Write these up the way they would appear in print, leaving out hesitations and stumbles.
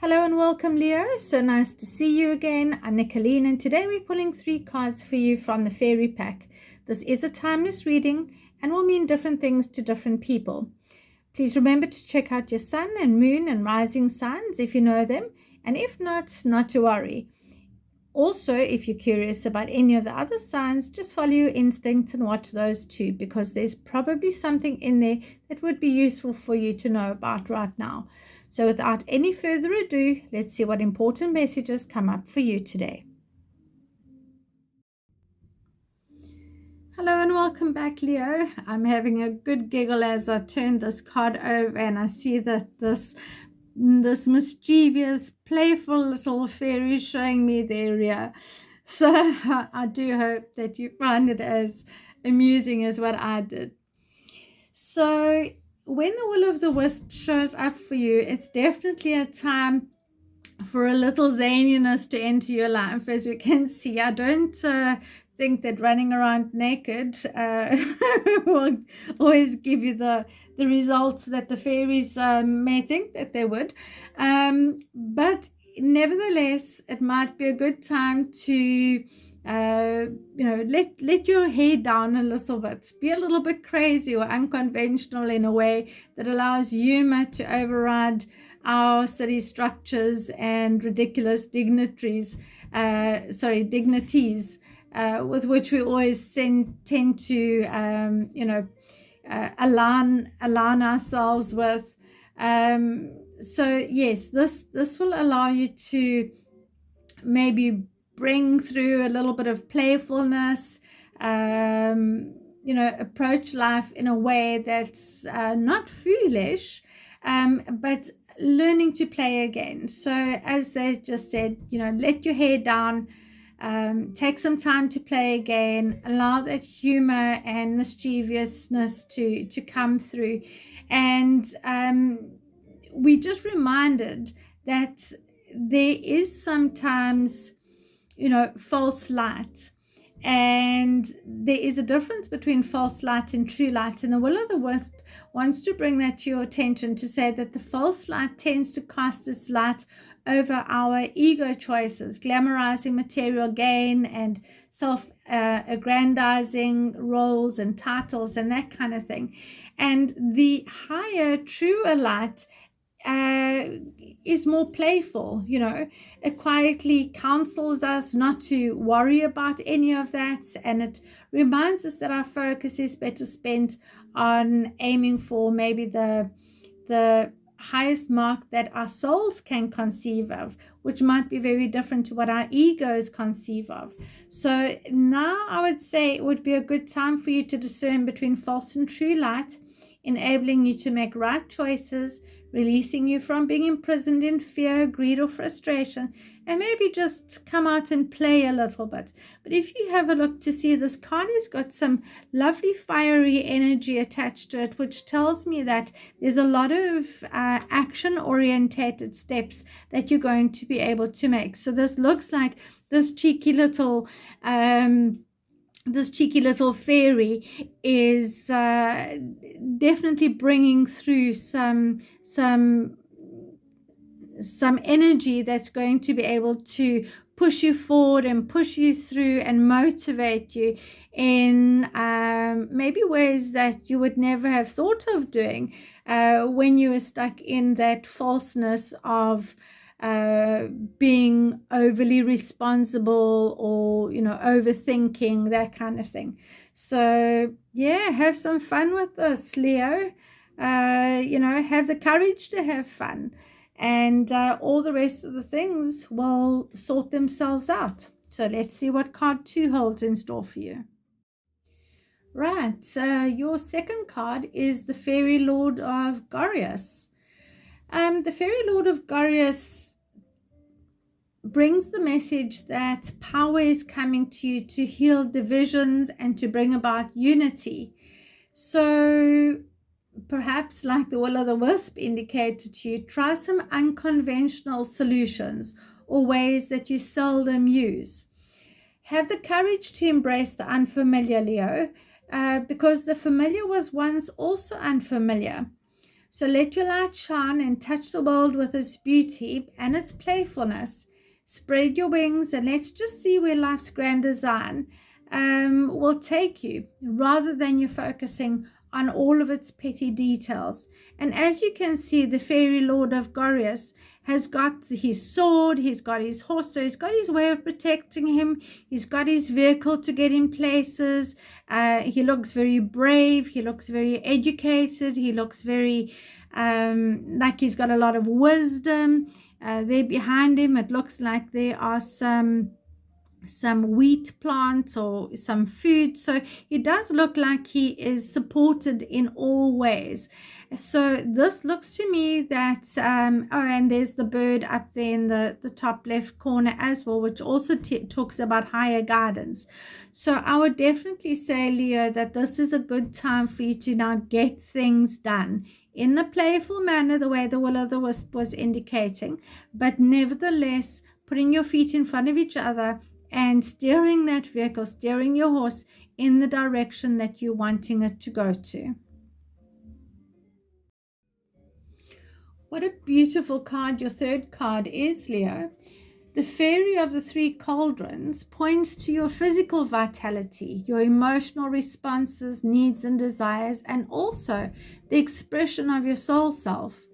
Hello and welcome, Leo. So nice to see you again. I'm Nicolene, and today we're pulling 3 cards for you from the fairy pack. This is a timeless reading and will mean different things to different people. Please remember to check out your sun and moon and rising signs if you know them, and if not, not to worry. Also, if you're curious about any of the other signs, just follow your instincts and watch those too, because there's probably something in there that would be useful for you to know about right now. So without any further ado, let's see what important messages come up for you today. Hello and welcome back, Leo. I'm having a good giggle as I turn this card over and I see that this mischievous, playful little fairy showing me their ear. So I do hope that you find it as amusing as what I did. So when the will-o'-the-wisp shows up for you, it's definitely a time for a little zaniness to enter your life. As we can see, I don't think that running around naked will always give you the results that the fairies may think that they would. But nevertheless, it might be a good time to let your hair down a little bit, be a little bit crazy or unconventional in a way that allows humor to override our city structures and ridiculous dignities with which we always tend to align ourselves with. So yes, this will allow you to maybe bring through a little bit of playfulness, approach life in a way that's not foolish, but learning to play again. So as they just said, let your hair down, take some time to play again, allow that humor and mischievousness to come through. And we just reminded that there is sometimes false light, and there is a difference between false light and true light, and the will-o'-the-wisp wants to bring that to your attention, to say that the false light tends to cast its light over our ego choices, glamorizing material gain and self-aggrandizing roles and titles and that kind of thing. And the higher, truer light is more playful. It quietly counsels us not to worry about any of that, and it reminds us that our focus is better spent on aiming for maybe the highest mark that our souls can conceive of, which might be very different to what our egos conceive of. So now I would say it would be a good time for you to discern between false and true light, enabling you to make right choices, releasing you from being imprisoned in fear, greed, or frustration, and maybe just come out and play a little bit. But if you have a look to see, this card has got some lovely fiery energy attached to it, which tells me that there's a lot of action-orientated steps that you're going to be able to make. So this looks like this cheeky little fairy is definitely bringing through some energy that's going to be able to push you forward and push you through and motivate you in maybe ways that you would never have thought of doing when you were stuck in that falseness of being overly responsible or overthinking, that kind of thing. So yeah, have some fun with this, Leo. Have the courage to have fun, and all the rest of the things will sort themselves out. So let's see what card 2 holds in store for you. Right, your second card is the Fairy Lord of Gorius. The Fairy Lord of Gorius brings the message that power is coming to you to heal divisions and to bring about unity. So perhaps, like the will-o'-the-wisp indicated to you, try some unconventional solutions or ways that you seldom use. Have the courage to embrace the unfamiliar, Leo, because the familiar was once also unfamiliar. So let your light shine and touch the world with its beauty and its playfulness. Spread your wings and let's just see where life's grand design will take you, rather than you focusing on all of its petty details. And as you can see, the fairy lord of Gorius has got his sword, he's got his horse, so he's got his way of protecting him, he's got his vehicle to get in places. He looks very brave, he looks very educated, he looks very like he's got a lot of wisdom. There behind him, it looks like there are some wheat plants or some food, so it does look like he is supported in all ways. So this looks to me that and there's the bird up there in the top left corner as well, which also talks about higher guidance. So I would definitely say, Leo, that this is a good time for you to now get things done in a playful manner, the way the will o' the wisp was indicating, but nevertheless putting your feet in front of each other and steering that vehicle, steering your horse in the direction that you're wanting it to go to. What a beautiful card your third card is, Leo. The fairy of the three cauldrons points to your physical vitality, your emotional responses, needs and desires, and also the expression of your soul self.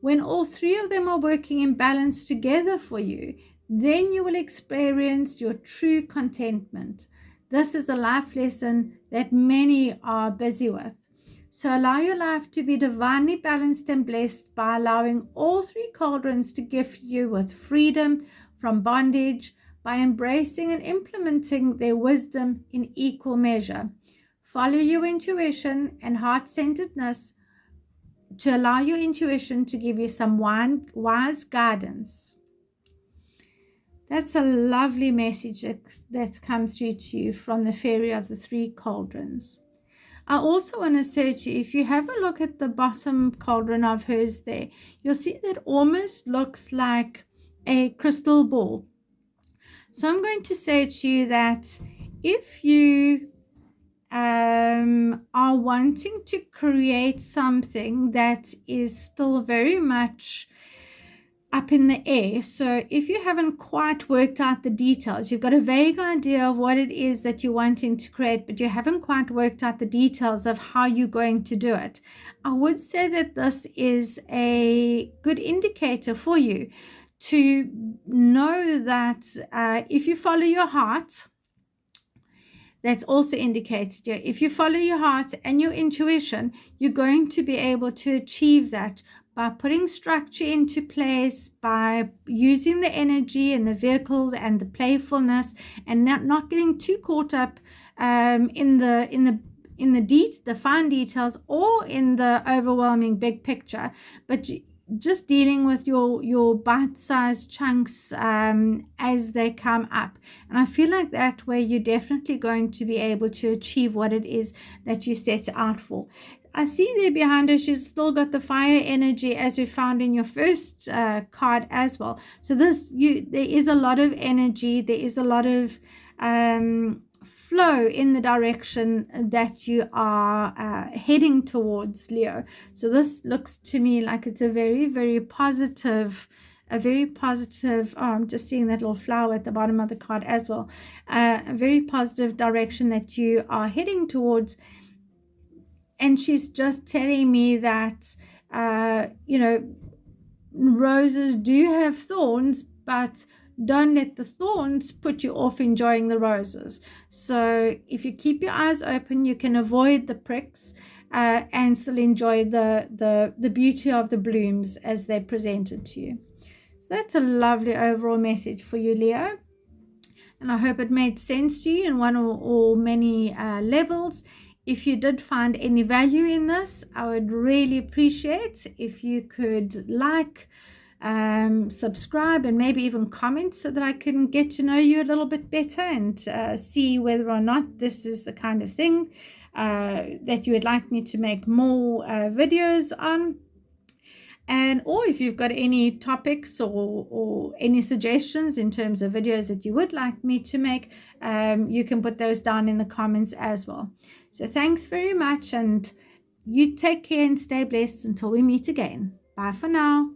When all three of them are working in balance together for you, then you will experience your true contentment. This is a life lesson that many are busy with. So allow your life to be divinely balanced and blessed by allowing all three cauldrons to gift you with freedom from bondage by embracing and implementing their wisdom in equal measure. Follow your intuition and heart-centeredness to allow your intuition to give you some wise guidance. That's a lovely message that's come through to you from the fairy of the three cauldrons. I also want to say to you, if you have a look at the bottom cauldron of hers there, you'll see that almost looks like a crystal ball. So I'm going to say to you that if you are wanting to create something that is still very much up in the air, so if you haven't quite worked out the details, you've got a vague idea of what it is that you're wanting to create, but you haven't quite worked out the details of how you're going to do it, I would say that this is a good indicator for you to know that if you follow your heart, that's also indicated here. If you follow your heart and your intuition, you're going to be able to achieve that by putting structure into place, by using the energy and the vehicle and the playfulness, and not getting too caught up in the fine details or in the overwhelming big picture, but just dealing with your bite-sized chunks as they come up. And I feel like that way you're definitely going to be able to achieve what it is that you set out for. I see there behind her, she's still got the fire energy as we found in your first card as well. So there is a lot of energy, there is a lot of flow in the direction that you are heading towards, Leo. So this looks to me like it's a very, very positive, I'm just seeing that little flower at the bottom of the card as well, a very positive direction that you are heading towards. And she's just telling me that, roses do have thorns, but don't let the thorns put you off enjoying the roses. So if you keep your eyes open, you can avoid the pricks and still enjoy the beauty of the blooms as they're presented to you. So that's a lovely overall message for you, Leo. And I hope it made sense to you in one or many levels. If you did find any value in this, I would really appreciate if you could like, subscribe, and maybe even comment so that I can get to know you a little bit better and see whether or not this is the kind of thing that you would like me to make more videos on. And or if you've got any topics or any suggestions in terms of videos that you would like me to make, you can put those down in the comments as well. So thanks very much, and You take care and stay blessed until we meet again. Bye for now.